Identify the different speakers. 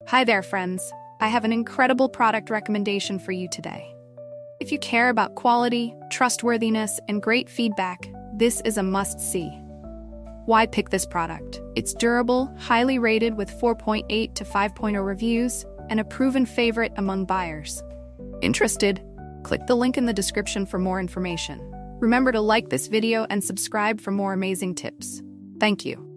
Speaker 1: Hi there, friends. I have an incredible product recommendation for you today. If you care about quality, trustworthiness, and great feedback, this is a must-see. Why pick this product? It's durable, highly rated with 4.8 to 5.0 reviews, and a proven favorite among buyers. Interested? Click the link in the description for more information. Remember to like this video and subscribe for more amazing tips. Thank you.